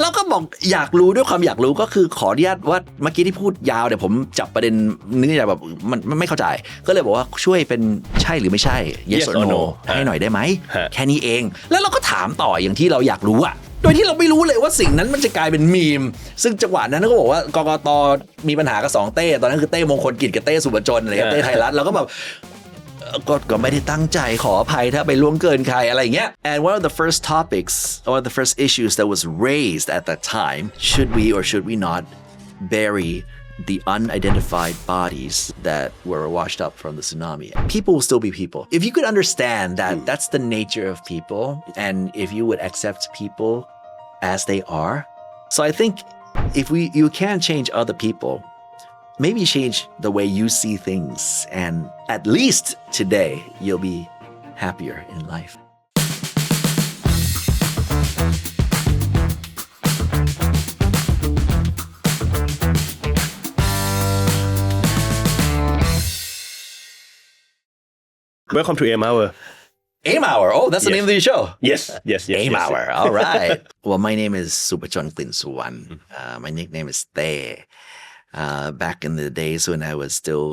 แล้วก็บอกอยากรู้ด้วยความอยากรู้ก็คือขออนุญาตว่าเมื่อกี้ที่พูดยาวเดี๋ยวผมจับประเด็นเนื่องจากแบบมันไม่เข้าใจก็เลยบอกว่าช่วยเป็นใช่หรือไม่ใช่ yes or no ให้หน่อยได้ไหมแค่นี้เองแล้วเราก็ถามต่ออย่างที่เราอยากรู้อะโดยที่เราไม่รู้เลยว่าสิ่งนั้นมันจะกลายเป็นมีมซึ่งจังหวะนั้นก็บอกว่ากกต.มีปัญหากับ2เต้ตอนนั้นคือเต้มงคลกิจกับเต้สุบจนอะไรเต้ไทยรัฐเราก็แบบก็ไม่ได้ตั้งใจขออภัยถ้าไปล่วงเกินใครอะไรอย่างเงี้ย and one of the first topics one of the first issues that was raised at that time should we or should we not bury the unidentified bodies that were washed up from the tsunami. People will still be people. If you could understand that that's the nature of people and if you would accept people as they are. So I think if you can change other people, maybe change the way you see things and at least today you'll be happier in life. Welcome to AIM-Hour. AIM-Hour. Oh, that's the name of the show. Yes. AIM-Hour. All right. Well, my name is Supachon Klinsuwan. My nickname is Te. Back in the days when I was still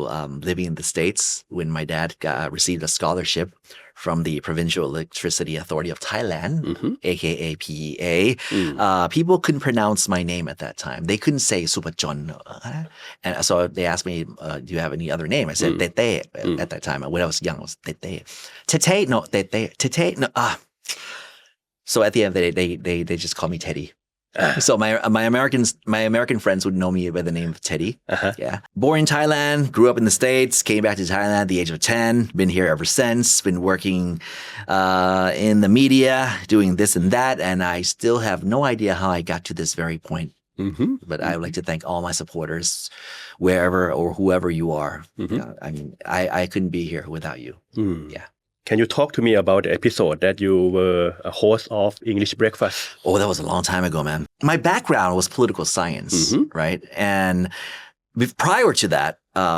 living in the States, when my dad received a scholarship from the Provincial Electricity Authority of Thailand, aka PEA, people couldn't pronounce my name at that time. They couldn't say Supachon. And so they asked me, do you have any other name? I said Tete at that time. When I was young, I was Tete. Tete, no, Tete. Tete, no, So at the end of the day, they just call me Teddy. So my American friends would know me by the name of Teddy. Yeah. Born in Thailand, grew up in the States, came back to Thailand at the age of 10, been here ever since, been working in the media, doing this and that, and I still have no idea how I got to this very point. But I would like to thank all my supporters, wherever or whoever you are. I mean, I couldn't be here without you. Yeah. Can you talk to me about the episode that you were a host of English Breakfast? Oh, that was a long time ago, man. My background was political science, right? And prior to that,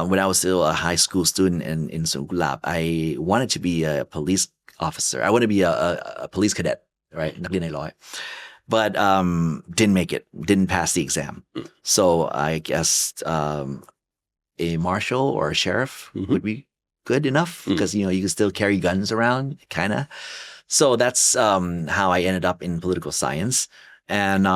when I was still a high school student in Sungulap, I wanted to be a police officer. I wanted to be a police cadet, right? But didn't make it, didn't pass the exam. So I guess a marshal or a sheriff would be good enough because, you can still carry guns around, kind of. So that's how I ended up in political science. And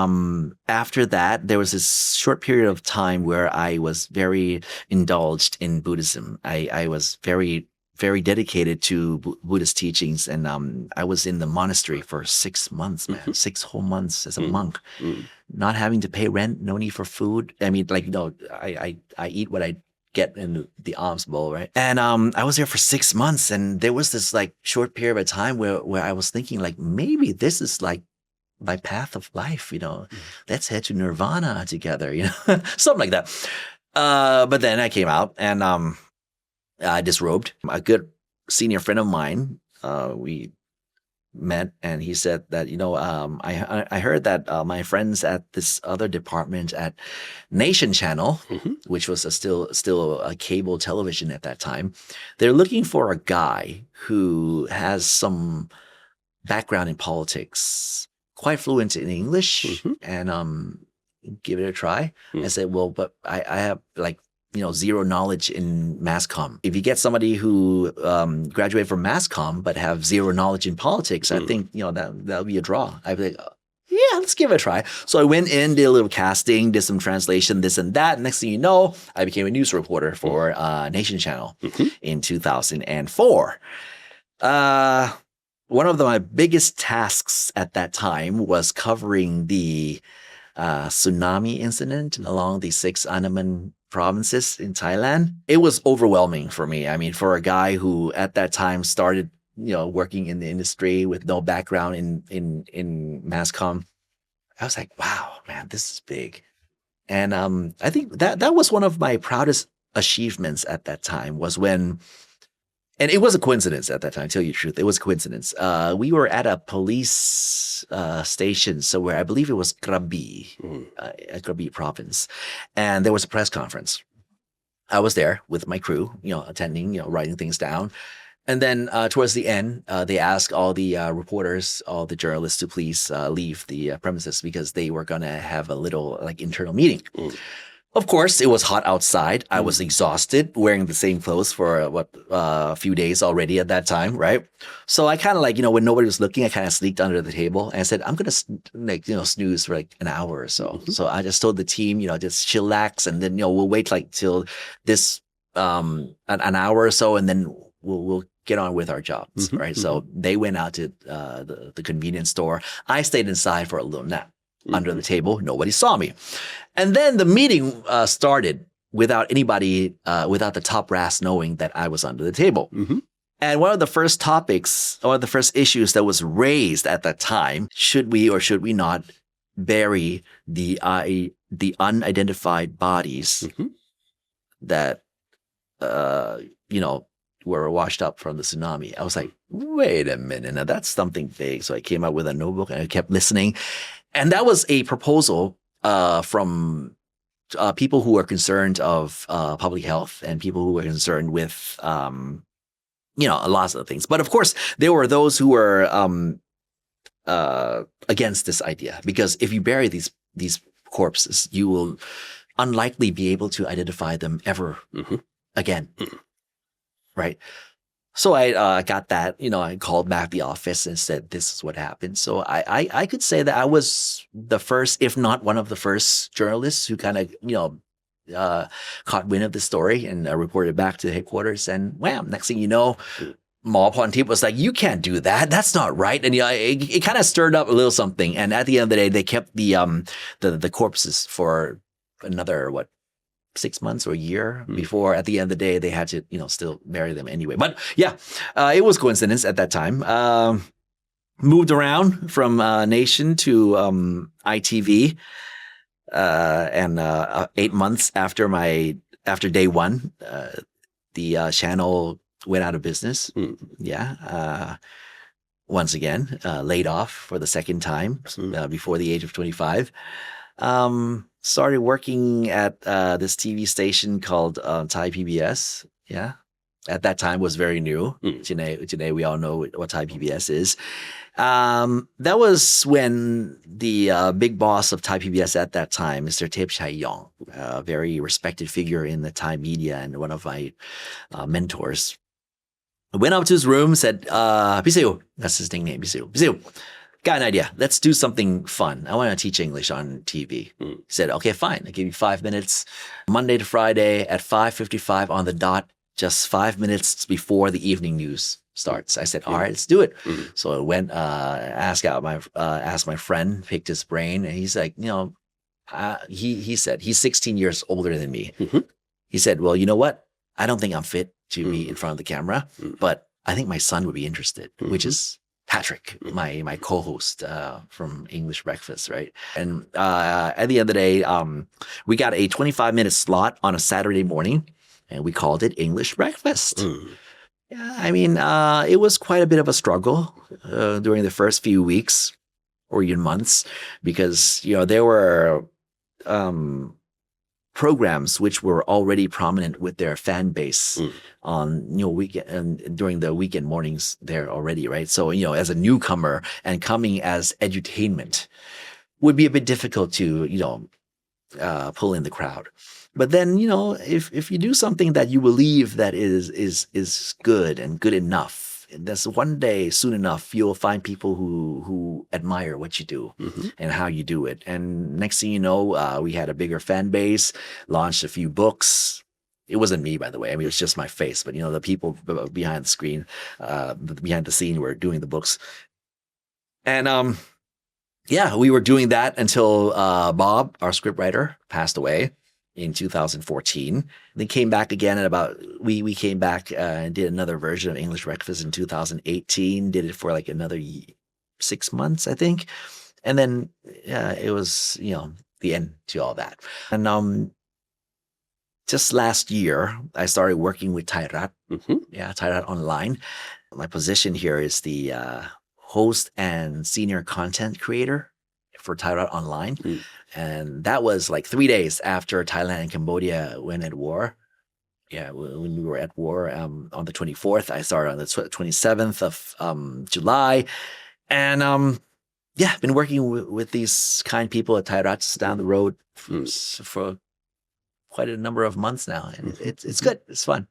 after that, there was this short period of time where I was very indulged in Buddhism. I was very, very dedicated to Buddhist teachings. And I was in the monastery for 6 months, man, 6 whole months as a monk, not having to pay rent, no need for food. I mean, I eat what I get in the alms bowl, right? And I was there for 6 months, and there was this short period of time where I was thinking maybe this is my path of life, let's head to nirvana together, something like that. But then I came out and I disrobed. A good senior friend of mine, we met, and he said that I heard that my friends at this other department at Nation Channel, which was still a cable television at that time, they're looking for a guy who has some background in politics, quite fluent in English, and give it a try. I said, well, but I have zero knowledge in mass comm. If you get somebody who graduated from mass comm but have zero knowledge in politics, I think that'll be a draw. I'd be like, yeah, let's give it a try. So I went in, did a little casting, did some translation, this and that. Next thing you know, I became a news reporter for Nation Channel in 2004. One of my biggest tasks at that time was covering the tsunami incident along the 6 Andaman provinces in Thailand. It was overwhelming for me. I mean, for a guy who at that time started, working in the industry with no background in mass comm, I was like, wow, man, this is big. And I think that was one of my proudest achievements at that time was when, and it was a coincidence at that time, to tell you the truth, it was a coincidence. We were at a police station, so where I believe it was Krabi, Krabi province, and there was a press conference. I was there with my crew, attending, writing things down, And then towards the end, they asked all the reporters, all the journalists to please leave the premises because they were going to have a little like internal meeting. Of course, it was hot outside. I was exhausted, wearing the same clothes for a few days already at that time, right? So I kind of like, when nobody was looking, I kind of sneaked under the table and I said, I'm going to snooze for like an hour or so. So I just told the team, just chillax and then, we'll wait like till this an hour or so and then we'll get on with our jobs, right? So they went out to the convenience store. I stayed inside for a little nap under the table. Nobody saw me. And then the meeting started without anybody, without the top brass knowing that I was under the table. And one of the first topics, or the first issues that was raised at that time, should we or should we not bury the unidentified bodies that, were washed up from the tsunami. I was like, wait a minute, now that's something vague. So I came out with a notebook and I kept listening. And that was a proposal from people who are concerned of public health and people who are concerned with, lots of things. But of course, there were those who were against this idea because if you bury these corpses, you will unlikely be able to identify them ever again. Right. So I got that, I called back the office and said, this is what happened. So I could say that I was the first, if not one of the first journalists who kind of, caught wind of the story and reported back to headquarters. And wham, next thing you know, Ma Pontip was like, you can't do that. That's not right. And it kind of stirred up a little something. And at the end of the day, they kept the corpses for another, 6 months or a year before at the end of the day, they had to, still bury them anyway. But yeah, it was coincidence at that time. Moved around from Nation to ITV. And 8 months after day one, the channel went out of business. Yeah. Once again, laid off for the second time before the age of 25. Started working at this TV station called Thai PBS. Yeah. At that time was very new. Today we all know what Thai PBS is. That was when the big boss of Thai PBS at that time, Mr. Tep Chai Yong, a very respected figure in the Thai media and one of my mentors, went up to his room, said, Pisil, that's his nickname, Pisil, got an idea. Let's do something fun. I want to teach English on TV. He said, okay, fine. I give you 5 minutes, Monday to Friday at 5:55 on the dot, just 5 minutes before the evening news starts. I said, all right, let's do it. So I went, asked my friend, picked his brain, and he's like, he said, he's 16 years older than me. He said, well, you know what? I don't think I'm fit to be in front of the camera, but I think my son would be interested, which is Patrick, my co-host from English Breakfast, right? And at the end of the day, we got a 25-minute slot on a Saturday morning, and we called it English Breakfast. Yeah, I mean, it was quite a bit of a struggle during the first few weeks or even months because, there were programs which were already prominent with their fan base on, weekend and during the weekend mornings there already, right? So, as a newcomer and coming as edutainment would be a bit difficult to, pull in the crowd. But then, if you do something that you believe that is good and good enough, that's one day, soon enough, you'll find people who admire what you do and how you do it. And next thing you know, we had a bigger fan base, launched a few books. It wasn't me, by the way. I mean, it was just my face. But, the people behind the screen, behind the scene were doing the books. And, we were doing that until Bob, our scriptwriter, passed away in 2014. They came back again we came back and did another version of English Breakfast in 2018, did it for like another 6 months, I think. And then it was, the end to all that. And just last year, I started working with Thai Rat. Thai Rat Online. My position here is the host and senior content creator for Thai Rat Online. And that was like 3 days after Thailand and Cambodia went at war. Yeah, when we were at war on the 24th, I started on the 27th of July, and yeah, been working with these kind people at Thai Rats down the road for quite a number of months now, and it's good, it's fun.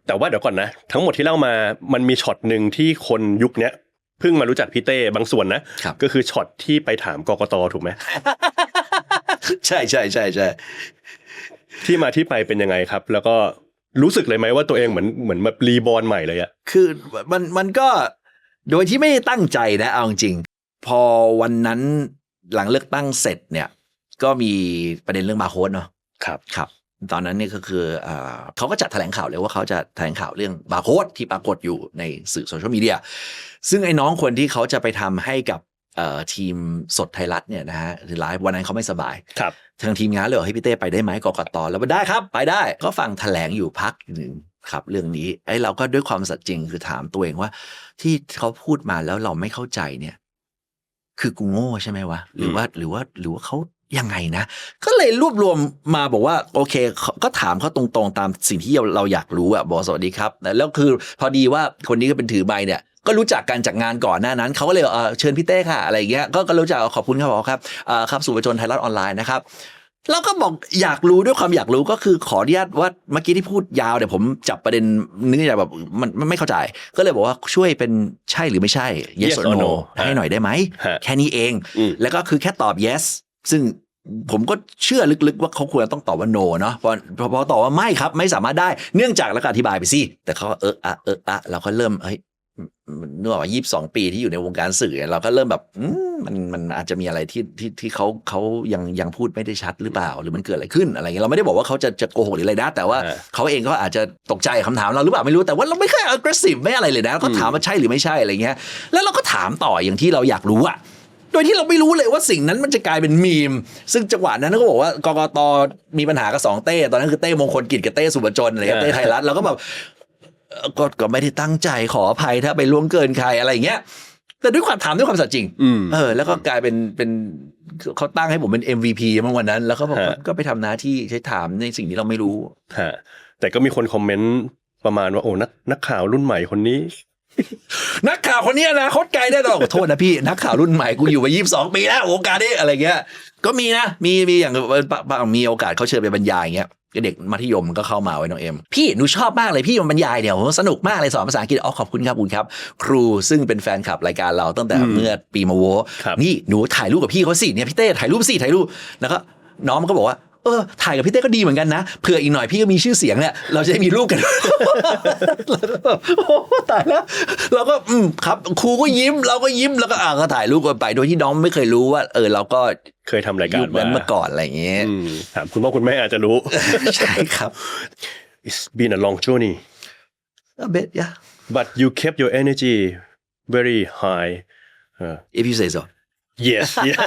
แต่ว่าเดี๋ยวก่อนนะทั้งหมดที่เล่ามามันมีช็อตหนึ่งที่คนยุคเนี้ยเพิ่งมารู้จักพี่เต้บางส่วนนะก็คือช็อตที่ไปถามกกต.ถูกไหม ใช่ใช่ใช่ใช่ที่มาที่ไปเป็นยังไงครับแล้วก็รู้สึกเลยไหมว่าตัวเองเหมือนแบบรีบอร์นใหม่เลยอะคือมันก็โดยที่ไม่ได้ตั้งใจนะเอาจริงพอวันนั้นหลังเลือกตั้งเสร็จเนี่ยก็มีประเด็นเรื่องบาร์โค้ดเนาะครับตอนนั้นนี่ก็คือเขาก็จัดแถลงข่าวเลยว่าเขาจะแถลงข่าวเรื่องบาร์โค้ดที่ปรากฏอยู่ในสื่อโซเชียลมีเดียซึ่งไอ้น้องคนที่เขาจะไปทำให้กับทีมสดไทยรัฐเนี่ยนะฮะไลฟ์วันนั้นเขาไม่สบายทางทีมงานเลยให้พี่เต้ไปได้ไหมกกต.แล้วได้ครับไปได้ก็ฟังแถลงอยู่พักหนึ่งครับเรื่องนี้ไอ้เราก็ด้วยความสัตย์จริงคือถามตัวเองว่าที่เขาพูดมาแล้วเราไม่เข้าใจเนี่ยคือกูโง่ใช่ไหมวะหรือว่าเขายังไงนะก็เลยรวบรวมมาบอกว่าโอเคก็ถามเขาตรงๆตามสิ่งที่เราอยากรู้อะบอกสวัสดีครับแล้วคือพอดีว่าคนนี้ก็เป็นถือใบเนี่ยก็รู้จักกันจากงานก่อนหน้านั้นเขาก็เลยเชิญพี่เต้ค่ะอะไรอย่างเงี้ยก็รู้จักขอบคุณครับครับครับสุวชนไทยรัฐออนไลน์นะครับแล้วก็บอกอยากรู้ด้วยความอยากรู้ก็คือขออนุญาตว่าเมื่อกี้ที่พูดยาวเดี๋ยวผมจับประเด็นนึกจากแบบมันไม่เข้าใจก็เลยบอกว่าช่วยเป็นใช่หรือไม่ใช่ yes or no ให้หน่อยได้ไหมแค่นี้เองแล้วก็คือแค่ตอบ yes ซึ่งผมก็เชื่อลึกๆว่าเขาควรต้องตอบว่า no เนาะพอตอบว่าไม่ครับไม่สามารถได้เนื่องจากแล้วก็อธิบายไปสิแต่เขาเราก็เริ่มนึกออกว่า22 ปีที่อยู่ในวงการสื่อเราก็เริ่มแบบมันอาจจะมีอะไรที่เขายังพูดไม่ได้ชัดหรือเปล่าหรือมันเกิดอะไรขึ้นอะไรเงี้ยเราไม่ได้บอกว่าเขาจะโกหกหรืออะไรนะแต่ว่าเขาเองก็อาจจะตกใจคำถามเราหรือเปล่าไม่รู้แต่ว่าเราไม่เคย aggressive ไม่อะไรเลยนะก็ถามว่าใช่หรือไม่ใช่อะไรเงี้ยแล้วเราก็ถามต่ออย่างที่เราอยากรู้อะโดยที่เราไม่รู้เลยว่าสิ่งนั้นมันจะกลายเป็นมีมซึ่งจังหวะนั้นก็บอกว่ากกต.มีปัญหากับ2เต้ตอนนั้นคือเต้มงคลกิจกับเต้สุวชนอะไรเต้ไทยรัฐเราก็แบบก็ไม่ได้ตั้งใจขออภัยถ้าไปล่วงเกินใครอะไรอย่างเงี้ยแต่ด้วยความถามด้วยความสัตย์จริงแล้วก็กลายเป็นเขาตั้งให้ผมเป็น MVP เมื่อวันนั้นแล้วก็ไปทำหน้าที่ใช้ถามในสิ่งที่เราไม่รู้แต่ก็มีคนคอมเมนต์ประมาณว่าโอ้นักข่าวรุ่นใหม่คนนี้นักข่าวคนนี้นะโคตรไกลได้หรอกโทษนะพี่นักข่าวรุ่นใหม่กูอยู่มา22 ปีแล้ววงการนี้อะไรเงี้ยก็มีนะมีอย่างมีโอกาสเขาเชิญไปบรรยายอย่างเงี้ยเด็กมัธยมก็เข้ามาไว้น้องเอ็มพี่หนูชอบมากเลยพี่มันบรรยายเนี่ยสนุกมากเลยสอนภาษาอังกฤษขอบคุณครับครูซึ่งเป็นแฟนคลับรายการเราตั้งแต่เมื่อปีมาโวนี่หนูถ่ายรูปกับพี่เขาสิเนี่ยพี่เต้ถ่ายรูปแล้วก็น้องมันก็บอกว่าถ่ายกับพี่เต้ก็ดีเหมือนกันนะเผื่ออีกหน่อยพี่ก็มีชื่อเสียงเนี่ยเราจะได้มีรูปกันแล้วก็แบบโอ้ตายแล้วเราก็ครับครูก็ยิ้มเราก็ยิ้มแล้วก็ก็ถ่ายรูปกันไปโดยที่น้องไม่เคยรู้ว่าเราก็เคยทำรายการมาก่อนอะไรอย่างเงี้ยถามคุณพ่อคุณแม่อาจจะรู้ใช่ครับ It's been a long journey a bit yeah but you kept your energy very high if you say so Yes, yeah.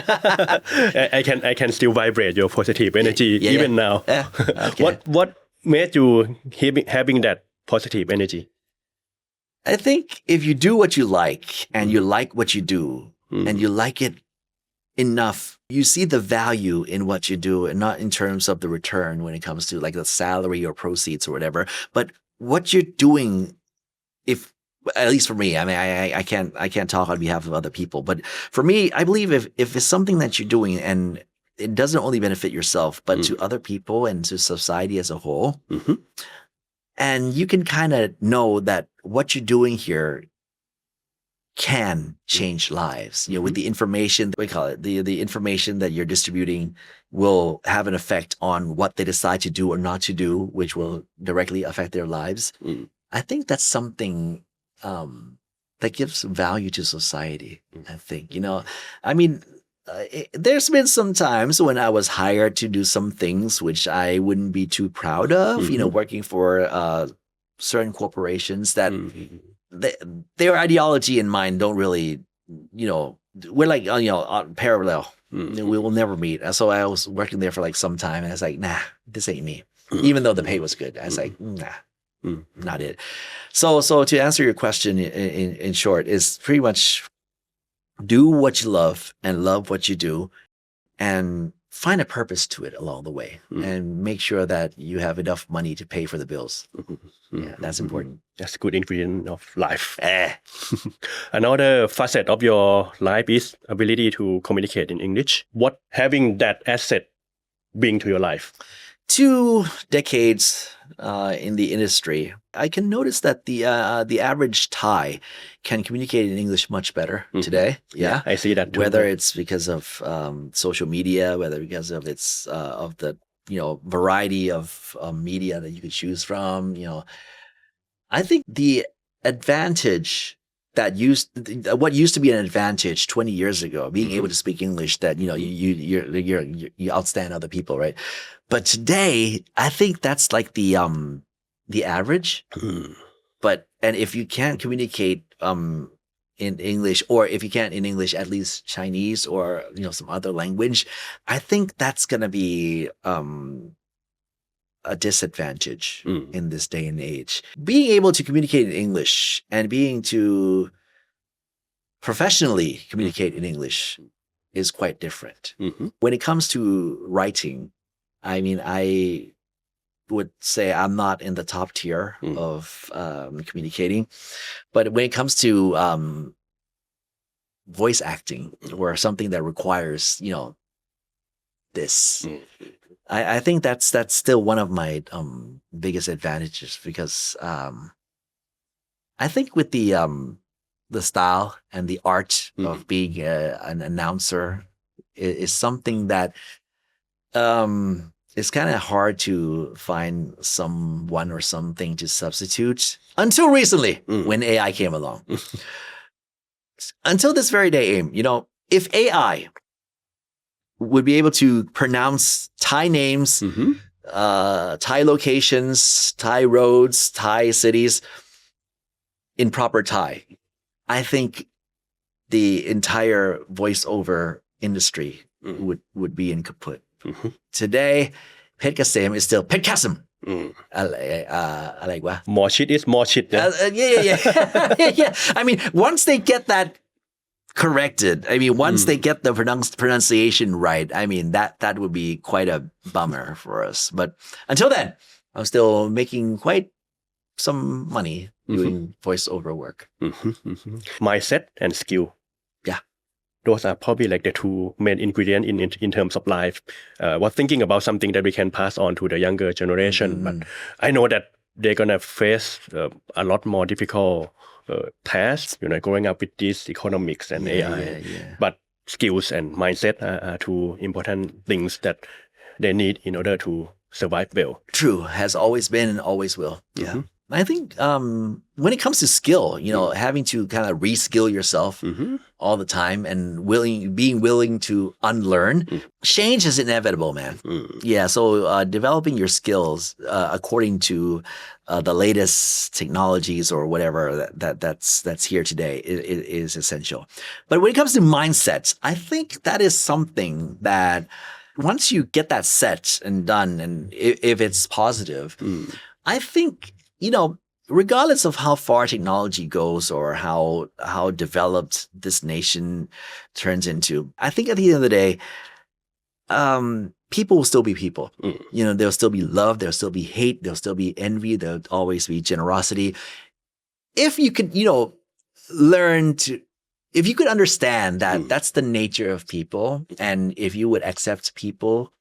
I can still vibrate your positive energy even now. Okay. What made you having that positive energy? I think if you do what you like and you like what you do and you like it enough, you see the value in what you do and not in terms of the return when it comes to like the salary or proceeds or whatever, but what you're doing if at least for me, I mean, I can't talk on behalf of other people, but for me, I believe if it's something that you're doing and it doesn't only benefit yourself, but to other people and to society as a whole, and you can kind of know that what you're doing here can change lives. You know, with the information, we call it the information that you're distributing will have an effect on what they decide to do or not to do, which will directly affect their lives. I think that's something that gives value to society. I think, I mean, there's been some times when I was hired to do some things which I wouldn't be too proud of, working for certain corporations that their ideology and mine don't really, we're like, parallel. We will never meet. So I was working there for like some time and I was like, nah, this ain't me. Even though the pay was good, I was like, nah. Not it. So to answer your question in short is pretty much do what you love and love what you do and find a purpose to it along the way and make sure that you have enough money to pay for the bills. Yeah, that's important. That's a good ingredient of life. Another facet of your life is ability to communicate in English. What having that asset bring to your life? 2 decades in the industry, I can notice that the average Thai can communicate in English much better today. Yeah, I see that too. Whether it's because of social media, whether because of its of the variety of media that you could choose from. I think the advantage what used to be an advantage 20 years ago, being able to speak English, that you outstand other people, right? But today, I think that's like the average. And if you can't communicate in English, or if you can't in English, at least Chinese or some other language, I think that's gonna be a disadvantage in this day and age. Being able to communicate in English and being to professionally communicate in English is quite different. When it comes to writing, I mean, I would say I'm not in the top tier of communicating, but when it comes to voice acting or something that requires this, I think that's still one of my biggest advantages, because I think with the style and the art of being an announcer is something that it's kind of hard to find someone or something to substitute until recently when AI came along. Until this very day, Aim, if AI would be able to pronounce Thai names, Thai locations, Thai roads, Thai cities in proper Thai, I think the entire voiceover industry would be in kaput. Today, Pet Kasem is still Pet Kasem. More shit is more shit. Yeah. I mean, once they get that corrected, once they get the pronunciation right, that would be quite a bummer for us. But until then, I'm still making quite some money doing voiceover work. Mindset and skill. Yeah. Those are probably like the 2 main ingredients in terms of life. Was thinking about something that we can pass on to the younger generation, but I know that they're gonna face a lot more difficult tasks, growing up with this economics and AI. But skills and mindset are 2 important things that they need in order to survive well. True, has always been and always will. Yeah. I think when it comes to skill, having to kind of reskill yourself all the time and being willing to unlearn, change is inevitable, man. Yeah, so developing your skills according to the latest technologies or whatever that's here today is essential. But when it comes to mindsets, I think that is something that once you get that set and done, and if it's positive, I think regardless of how far technology goes or how developed this nation turns into, I think at the end of the day, people will still be people. There'll still be love, there'll still be hate, there'll still be envy, there'll always be generosity. If you could, if you could understand that that's the nature of people, and if you would accept people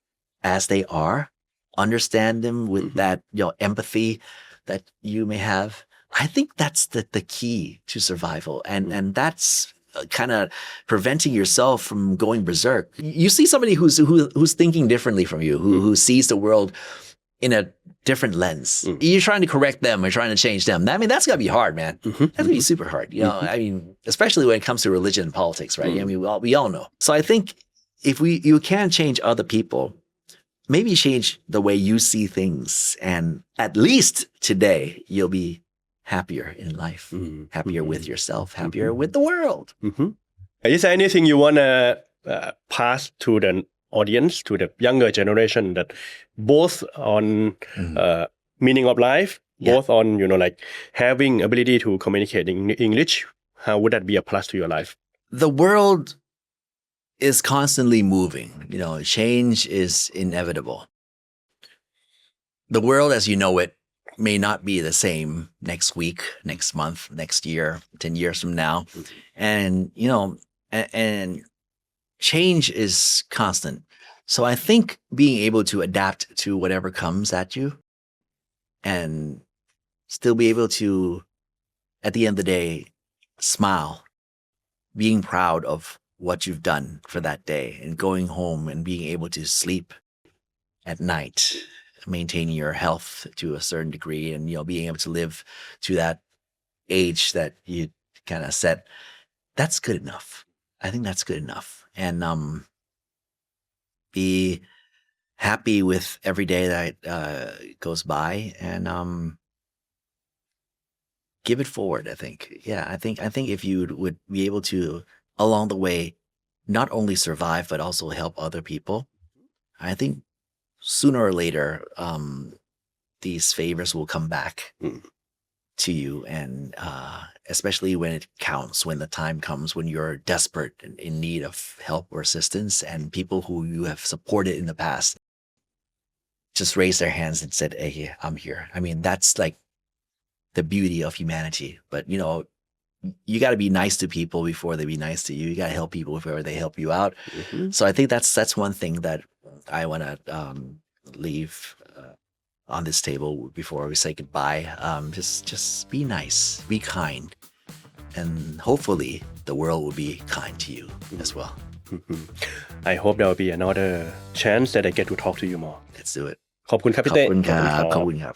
as they are, understand them with that, empathy that you may have, I think that's the key to survival. And that's kind of preventing yourself from going berserk. You see somebody who's thinking differently from you, who sees the world in a different lens. You're trying to correct them or trying to change them. That's gotta be hard, man. That's gonna be super hard. Especially when it comes to religion and politics, right? We all know. So I think if you can change other people, maybe change the way you see things, and at least today you'll be happier in life, happier with yourself, happier with the world. Is there anything you want to pass to the audience, to the younger generation, that both on meaning of life, both on, like having ability to communicate in English, how would that be a plus to your life? The world is constantly moving. You know, change is inevitable. The world as you know it may not be the same next week, next month, next year, 10 years from now. And, you know, and change is constant. So I think being able to adapt to whatever comes at you and still be able to, at the end of the day, smile, being proud of what you've done for that day and going home and being able to sleep at night, maintaining your health to a certain degree and, you know, being able to live to that age that you kind of set, that's good enough. I think that's good enough. And be happy with every day that goes by and give it forward, I think. Yeah, I think if you would be able to, along the way, not only survive, but also help other people, I think sooner or later, these favors will come back to you. And especially when it counts, when the time comes, when you're desperate and in need of help or assistance, and people who you have supported in the past just raised their hands and said, hey, I'm here. I mean, that's like the beauty of humanity. But, you know, you got to be nice to people before they be nice to you. You got to help people before they help you out. So I think that's one thing that I want to leave on this table before we say goodbye. Just be nice, be kind, and hopefully the world will be kind to you as well. I hope there will be another chance that I get to talk to you more. Let's do it. ขอบคุณครับพี่เต้ ขอบคุณครับ